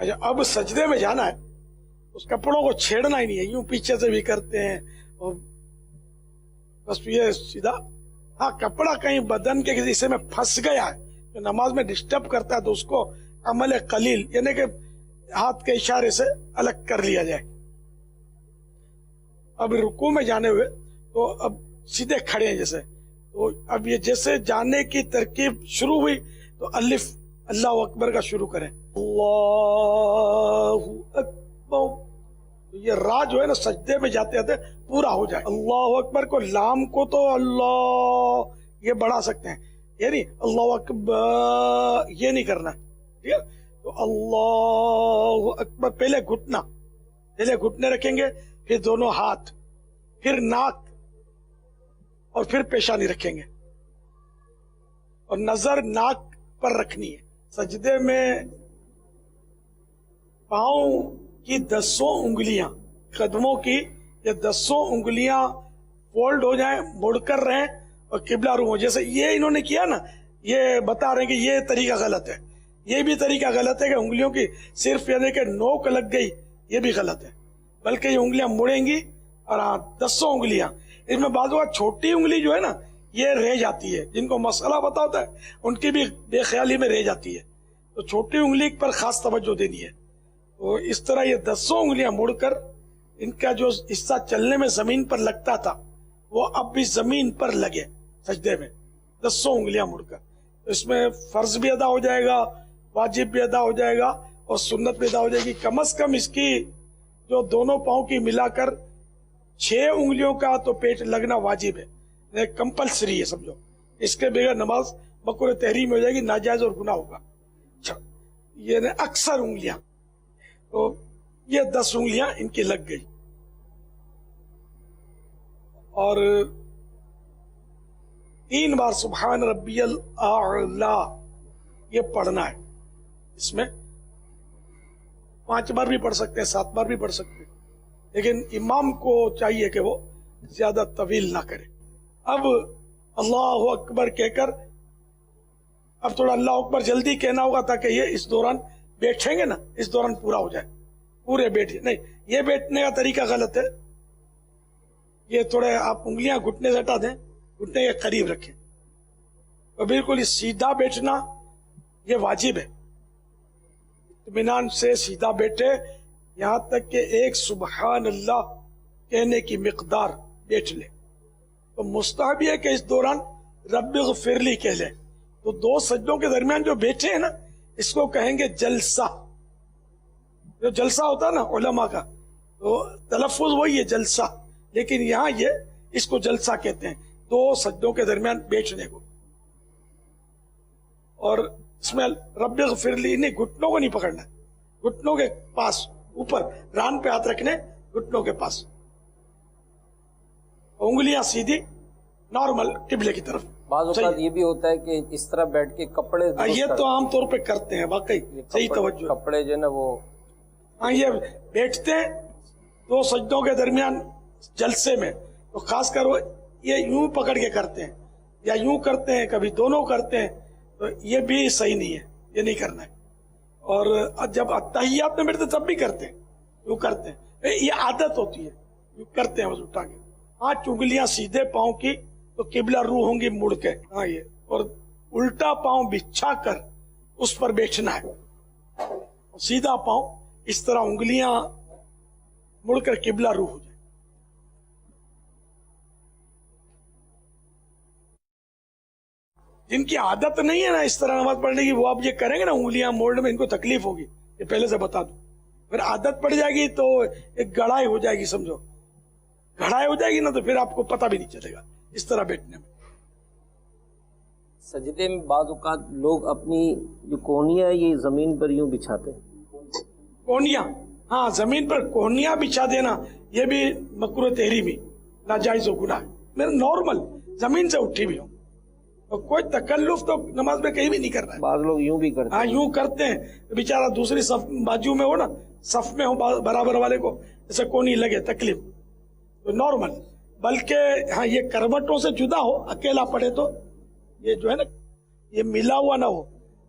اچھا اب سجدے میں جانا ہے، اس کپڑوں کو چھیڑنا ہی نہیں ہے، یوں پیچھے سے بھی کرتے ہیں اور بس یہ سیدھا، ہاں کپڑا کہیں بدن کے کسی حصے میں پھنس گیا ہے جو نماز میں ڈسٹرب کرتا ہے تو اس کو عمل قلیل یعنی کہ ہاتھ کے اشارے سے الگ کر لیا جائے۔ اب رکوع میں جانے ہوئے تو اب سیدھے کھڑے ہیں جیسے، تو اب یہ جیسے جانے کی ترکیب شروع ہوئی تو الف اللہ اکبر کا شروع کریں، اللہ اکبر، یہ را جو ہے نا سجدے میں جاتے جاتے پورا ہو جائے۔ اللہ اکبر کو لام کو تو اللہ یہ بڑھا سکتے ہیں، یعنی اللہ اکبر یہ نہیں کرنا، ٹھیک ہے؟ تو اللہ اکبر پہلے گھٹنے رکھیں گے، پھر دونوں ہاتھ، پھر ناک اور پھر پیشانی رکھیں گے اور نظر ناک پر رکھنی ہے۔ سجدے میں پاؤں کی 10 انگلیاں، قدموں کی یہ 10 انگلیاں فولڈ ہو جائیں، مڑ کر رہیں اور قبلہ رو ہو، جیسے یہ انہوں نے کیا نا، یہ بتا رہے ہیں کہ یہ طریقہ غلط ہے، یہ بھی طریقہ غلط ہے کہ انگلیوں کی صرف یعنی کہ نوک لگ گئی، یہ بھی غلط ہے، بلکہ یہ انگلیاں مڑیں گی اور 10 انگلیاں، اس میں بعض اوقات چھوٹی انگلی جو ہے نا یہ رہ جاتی ہے، جن کو مسئلہ پتا ہوتا ہے ان کی بھی بے خیالی میں رہ جاتی ہے، تو چھوٹی انگلی پر خاص توجہ دینی ہے۔ تو اس طرح یہ 10 انگلیاں مڑ کر ان کا جو حصہ چلنے میں زمین پر لگتا تھا وہ اب بھی زمین پر لگے سجدے میں، 10 انگلیاں مڑ کر، اس میں فرض بھی ادا ہو جائے گا، واجب بھی ادا ہو جائے گا اور سنت بھی ادا ہو جائے گی۔ کم از کم اس کی جو دونوں پاؤں کی ملا کر 6 انگلیوں کا تو پیٹ لگنا واجب ہے، کمپلسری ہے سمجھو، اس کے بغیر نماز مکروہ تحریم ہو جائے گی، ناجائز اور گناہ ہوگا۔ اچھا یہ اکثر انگلیاں، تو یہ 10 انگلیاں ان کی لگ گئی اور 3 بار سبحان ربی الاعلی یہ پڑھنا ہے، اس میں 5 بار بھی پڑھ سکتے ہیں، 7 بار بھی پڑھ سکتے ہیں، لیکن امام کو چاہیے کہ وہ زیادہ طویل نہ کرے۔ اب اللہ اکبر کہہ کر اب تھوڑا اللہ اکبر جلدی کہنا ہوگا تاکہ یہ اس دوران بیٹھیں گے نا، اس دوران پورا ہو جائے، پورے بیٹھے نہیں، یہ بیٹھنے کا طریقہ غلط ہے، یہ تھوڑے آپ انگلیاں گھٹنے سے ہٹا دیں، گھٹنے کے قریب رکھیں اور بالکل سیدھا بیٹھنا یہ واجب ہے، اطمینان سے سیدھا بیٹھے یہاں تک کہ ایک سبحان اللہ کہنے کی مقدار بیٹھ لے۔ تو مستحب ہے کہ اس دوران رب اغفر لی کہہ لے، تو 2 سجدوں کے درمیان جو بیٹھے ہیں نا اس کو کہیں گے جلسہ، جو جلسہ ہوتا ہے نا علماء کا تو تلفظ وہی ہے جلسہ، لیکن یہاں یہ اس کو جلسہ کہتے ہیں 2 سجدوں کے درمیان بیٹھنے کو۔ اور اس میں رب اغفر لی نہیں، گھٹنوں کو نہیں پکڑنا ہے، گھٹنوں کے پاس اوپر ران پہ ہاتھ رکھنے، گھٹنوں کے پاس، انگلیاں سیدھی نارمل قبلے کی طرف۔ بعض اوقات یہ بھی ہوتا ہے کہ اس طرح بیٹھ کے کپڑے، یہ تو عام طور پہ کرتے ہیں، واقعی صحیح توجہ، کپڑے جو ہے نا وہ، ہاں یہ بیٹھتے ہیں 2 سجدوں کے درمیان جلسے میں، تو خاص کر وہ یہ یوں پکڑ کے کرتے ہیں یا یوں کرتے ہیں، کبھی دونوں کرتے ہیں، تو یہ بھی صحیح نہیں ہے، یہ نہیں کرنا ہے۔ اور جب اتحیات میں بیٹھتے تب بھی کرتے ہیں، یوں کرتے ہیں، یہ عادت ہوتی ہے، یوں کرتے ہیں بس اٹھا کے 5 انگلیاں سیدھے پاؤں کی تو قبلہ رو ہوں گی مڑ کے، ہاں یہ، اور الٹا پاؤں بچھا کر اس پر بیٹھنا ہے، سیدھا پاؤں اس طرح انگلیاں مڑ کر قبلہ رو ہو جائے۔ جن کی عادت نہیں ہے نا اس طرح نماز پڑھنے کی، وہ اب یہ کریں گے نا انگلیاں موڑنے میں، ان کو تکلیف ہوگی، یہ پہلے سے بتا دوں، پھر عادت پڑ جائے گی تو ایک گڑھائی ہو جائے گی، سمجھو گڑھائی ہو جائے گی نا تو پھر آپ کو پتہ بھی نہیں چلے گا اس طرح بیٹھنے میں۔ سجدے میں بعض اوقات لوگ اپنی جو کونیاں یہ زمین پر یوں بچھاتے ہیں، کونیاں، ہاں زمین پر کونیاں بچھا دینا یہ بھی مکروہ تحریمی، ناجائز و گناہ ہے، میرا نارمل زمین سے اٹھی بھی ہوں، اور کوئی تکلف تو نماز میں کہیں بھی نہیں کر رہا ہے۔ بعض لوگ یوں بھی کرتے ہاں یوں کرتے ہیں، بیچارہ دوسری صف بازو میں ہو نا، صف میں ہو برابر والے کو جیسے کونی لگے، تکلیف تو نارمل، بلکہ ہاں یہ کروٹوں سے جدا ہو، اکیلا پڑے تو یہ جو ہے نا یہ ملا ہوا نہ ہو،